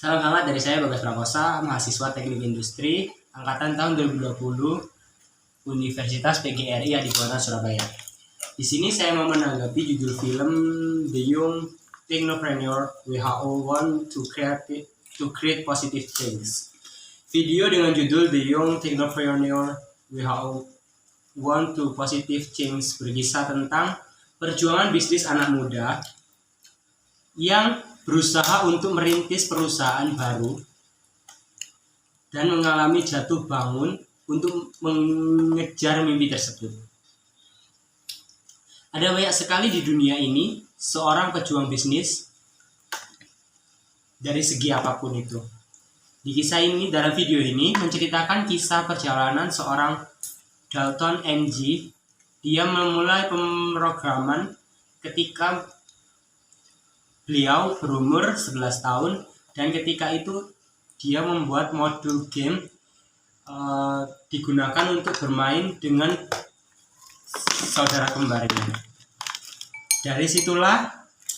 Salam hangat dari saya Bagas Prakosa, mahasiswa Teknik Industri angkatan tahun 2020 Universitas PGRI Adibuana Surabaya. Di sini saya mau menanggapi judul film The Young Technopreneur WHO Want to Create Positive Change. Video dengan judul The Young Technopreneur WHO Want to Positive Change berkisah tentang perjuangan bisnis anak muda yang berusaha untuk merintis perusahaan baru dan mengalami jatuh bangun untuk mengejar mimpi tersebut. Ada banyak sekali di dunia ini seorang pejuang bisnis dari segi apapun itu. Di kisah ini, dalam video ini menceritakan kisah perjalanan seorang Dalton MG. Dia memulai pemrograman ketika beliau berumur 11 tahun dan ketika itu dia membuat modul game digunakan untuk bermain dengan saudara kembarnya. Dari situlah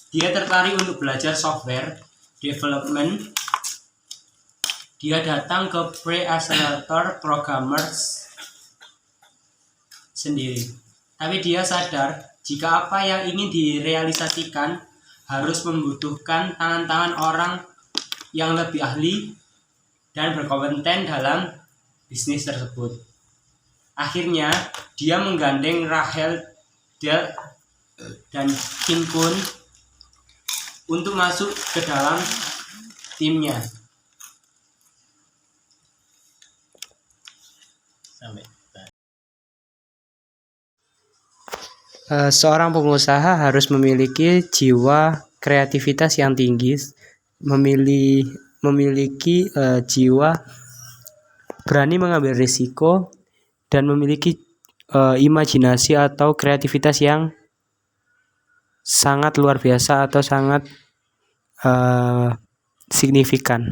dia tertarik untuk belajar software development. Dia datang ke pre-accelerator programmers sendiri. Tapi dia sadar jika apa yang ingin direalisasikan harus membutuhkan tangan-tangan orang yang lebih ahli dan berkompeten dalam bisnis tersebut. Akhirnya, dia menggandeng Rachel Dell dan Kim Kun untuk masuk ke dalam timnya. Seorang pengusaha harus memiliki jiwa kreativitas yang tinggi, memiliki jiwa berani mengambil risiko, dan memiliki imajinasi atau kreativitas yang sangat luar biasa atau sangat signifikan.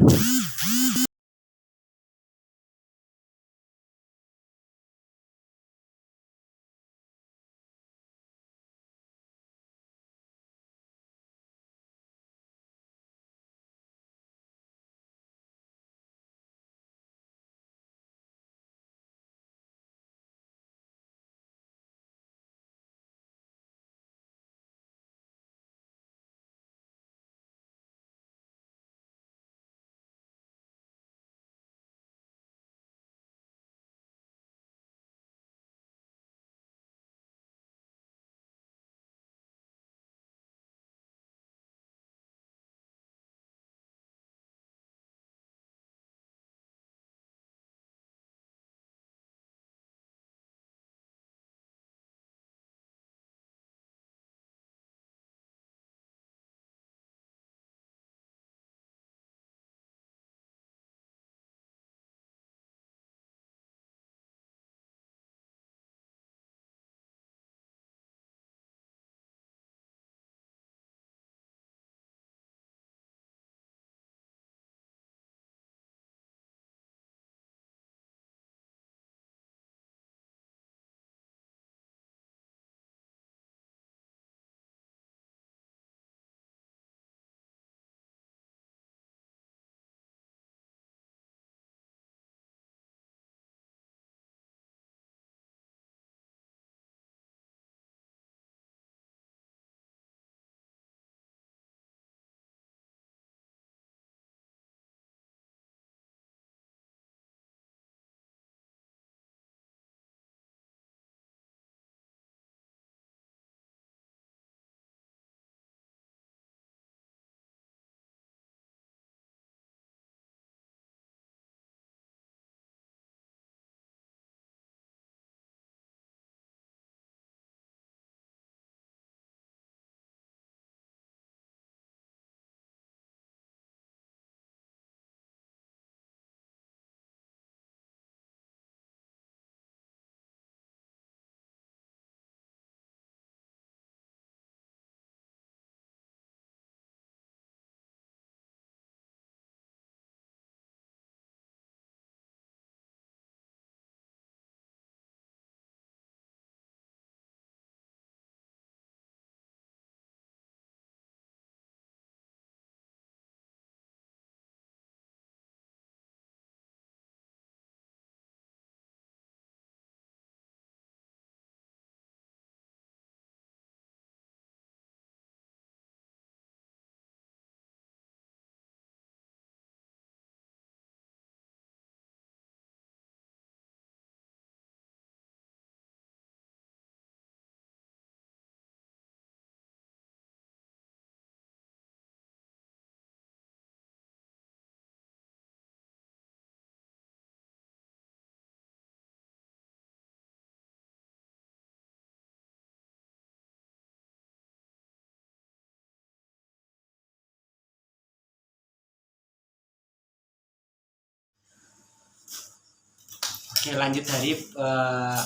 Oke, lanjut dari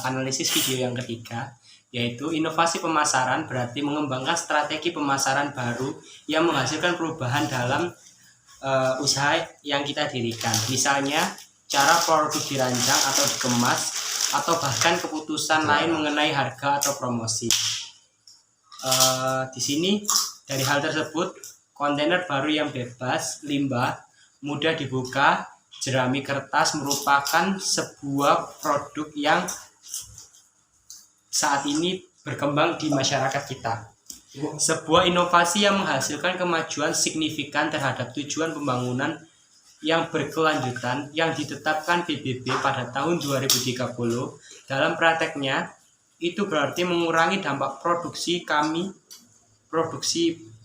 analisis video yang ketiga, yaitu inovasi pemasaran berarti mengembangkan strategi pemasaran baru yang menghasilkan perubahan dalam usaha yang kita dirikan. Misalnya, cara produk dirancang atau dikemas, atau bahkan keputusan lain mengenai harga atau promosi. Di sini dari hal tersebut, kontainer baru yang bebas limbah, mudah dibuka, jerami kertas merupakan sebuah produk yang saat ini berkembang di masyarakat kita. Sebuah inovasi yang menghasilkan kemajuan signifikan terhadap tujuan pembangunan yang berkelanjutan yang ditetapkan PBB pada tahun 2030. Dalam prakteknya, itu berarti mengurangi dampak produksi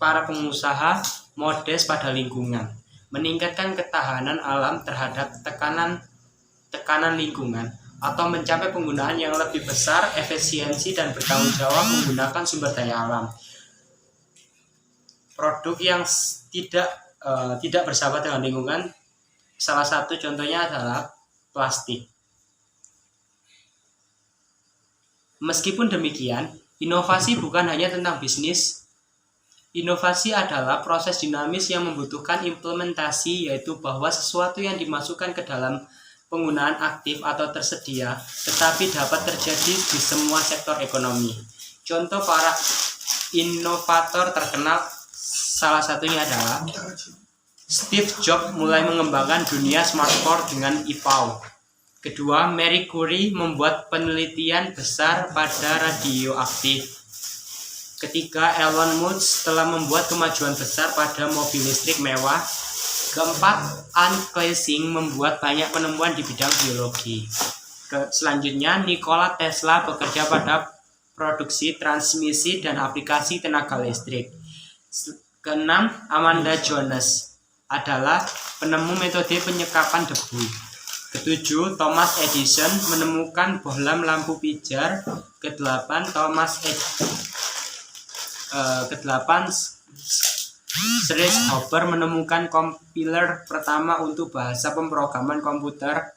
para pengusaha modest pada lingkungan, meningkatkan ketahanan alam terhadap tekanan lingkungan, atau mencapai penggunaan yang lebih besar, efisiensi, dan bertanggung jawab menggunakan sumber daya alam. Produk yang tidak bersahabat dengan lingkungan, salah satu contohnya adalah plastik. Meskipun demikian, inovasi bukan hanya tentang bisnis. Inovasi adalah proses dinamis yang membutuhkan implementasi, yaitu bahwa sesuatu yang dimasukkan ke dalam penggunaan aktif atau tersedia, tetapi dapat terjadi di semua sektor ekonomi. Contoh para inovator terkenal salah satunya adalah Steve Jobs mulai mengembangkan dunia smartphone dengan iPod. Kedua, Marie Curie membuat penelitian besar pada radioaktif. Ketiga, Elon Musk telah membuat kemajuan besar pada mobil listrik mewah. Keempat, Anne Kleising membuat banyak penemuan di bidang biologi. Selanjutnya, Nikola Tesla bekerja pada produksi, transmisi, dan aplikasi tenaga listrik. Keenam, Amanda Jones adalah penemu metode penyekapan debu. Ketujuh, Thomas Edison menemukan bohlam lampu pijar. Kedelapan, Serge Hopper menemukan kompiler pertama untuk bahasa pemrograman komputer.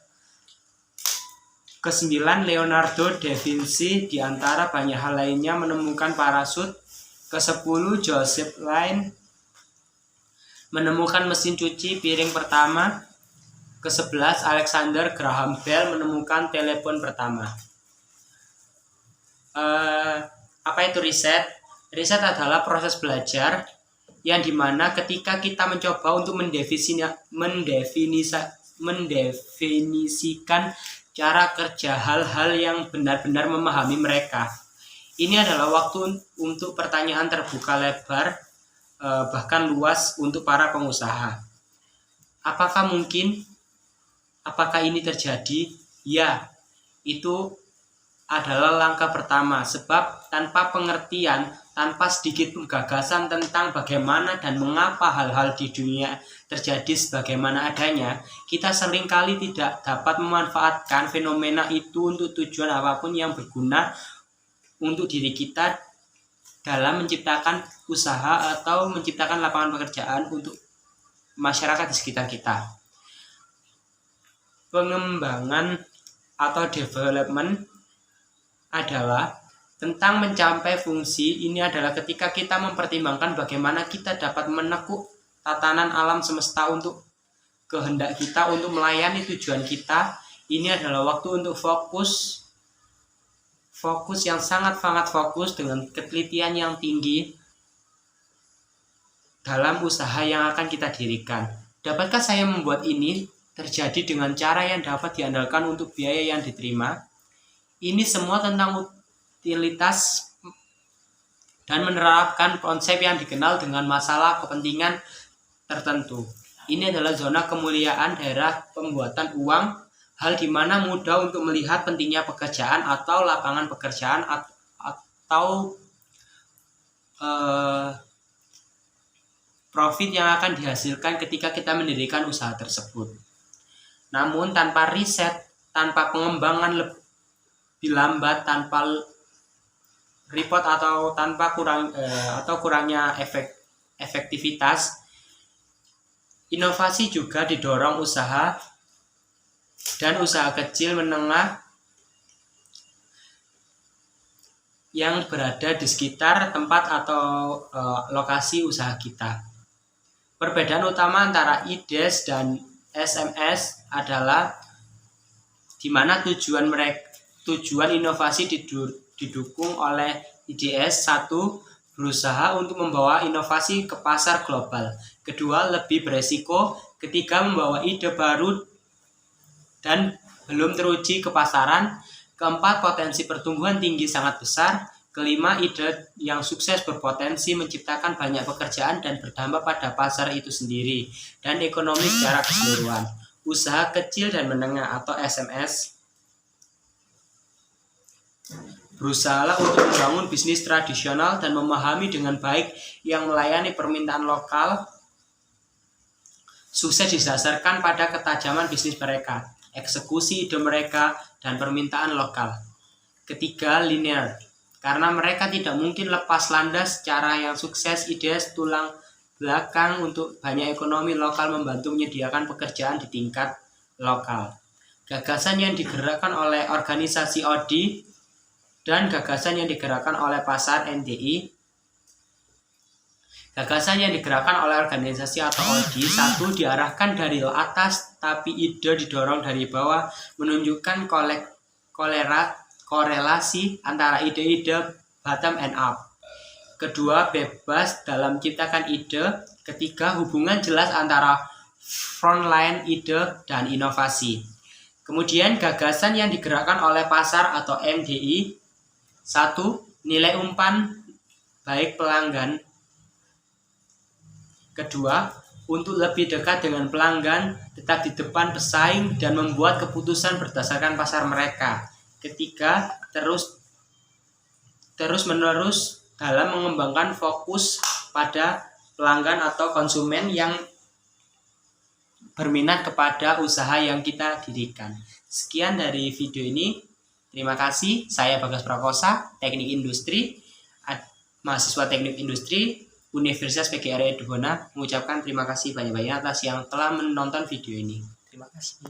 Kesembilan, Leonardo da Vinci di antara banyak hal lainnya menemukan parasut. Kesepuluh, Joseph Lynn menemukan mesin cuci piring pertama. Ke-11, Alexander Graham Bell menemukan telepon pertama. Apa itu riset? Riset adalah proses belajar yang dimana ketika kita mencoba untuk mendefinisikan cara kerja hal-hal yang benar-benar memahami mereka. Ini adalah waktu untuk pertanyaan terbuka lebar, bahkan luas untuk para pengusaha. Apakah mungkin? Apakah ini terjadi? Ya, itu adalah langkah pertama, sebab tanpa pengertian, tanpa sedikit pun gagasan tentang bagaimana dan mengapa hal-hal di dunia terjadi sebagaimana adanya, kita seringkali tidak dapat memanfaatkan fenomena itu untuk tujuan apapun yang berguna untuk diri kita dalam menciptakan usaha atau menciptakan lapangan pekerjaan untuk masyarakat di sekitar kita. Pengembangan atau development adalah tentang mencapai fungsi. Ini adalah ketika kita mempertimbangkan bagaimana kita dapat menekuk tatanan alam semesta untuk kehendak kita, untuk melayani tujuan kita. Ini adalah waktu untuk fokus yang sangat fokus dengan ketelitian yang tinggi dalam usaha yang akan kita dirikan. Dapatkah saya membuat ini terjadi dengan cara yang dapat diandalkan untuk biaya yang diterima? Ini semua tentang utilitas dan menerapkan konsep yang dikenal dengan masalah kepentingan tertentu. Ini adalah zona kemuliaan daerah pembuatan uang, hal di mana mudah untuk melihat pentingnya pekerjaan atau lapangan pekerjaan atau profit yang akan dihasilkan ketika kita mendirikan usaha tersebut. Namun tanpa riset, tanpa pengembangan lebih lambat, tanpa report atau tanpa kurangnya efektivitas, inovasi juga didorong usaha dan usaha kecil menengah yang berada di sekitar tempat atau lokasi usaha kita. Perbedaan utama antara IDES dan SMS adalah di mana tujuan inovasi didukung oleh IDS. Satu, berusaha untuk membawa inovasi ke pasar global. Kedua, lebih beresiko. Ketiga, membawa ide baru dan belum teruji ke pasaran. Keempat, potensi pertumbuhan tinggi sangat besar. Kelima, ide yang sukses berpotensi menciptakan banyak pekerjaan dan berdampak pada pasar itu sendiri dan ekonomi secara keseluruhan. Usaha kecil dan menengah atau SMS berusaha untuk membangun bisnis tradisional dan memahami dengan baik yang melayani permintaan lokal. Sukses didasarkan pada ketajaman bisnis mereka, eksekusi ide mereka, dan permintaan lokal. Ketiga, linear. Karena mereka tidak mungkin lepas landas cara yang sukses, IDES tulang belakang untuk banyak ekonomi lokal membantu menyediakan pekerjaan di tingkat lokal. Gagasan yang digerakkan oleh organisasi ODI dan gagasan yang digerakkan oleh pasar NDI. Gagasan yang digerakkan oleh organisasi atau ODI, satu, diarahkan dari atas tapi ide didorong dari bawah, menunjukkan korelasi antara ide-ide bottom and up. Kedua, bebas dalam menciptakan ide. Ketiga, hubungan jelas antara frontline ide dan inovasi. Kemudian gagasan yang digerakkan oleh pasar atau MDI. Satu, nilai umpan baik pelanggan. Kedua, untuk lebih dekat dengan pelanggan, tetap di depan pesaing dan membuat keputusan berdasarkan pasar mereka. Ketiga, terus-menerus dalam mengembangkan fokus pada pelanggan atau konsumen yang berminat kepada usaha yang kita dirikan. Sekian dari video ini. Terima kasih. Saya Bagas Prakosa, Teknik Industri, mahasiswa Teknik Industri Universitas PGRI Duhona, mengucapkan terima kasih banyak-banyak atas yang telah menonton video ini. Terima kasih.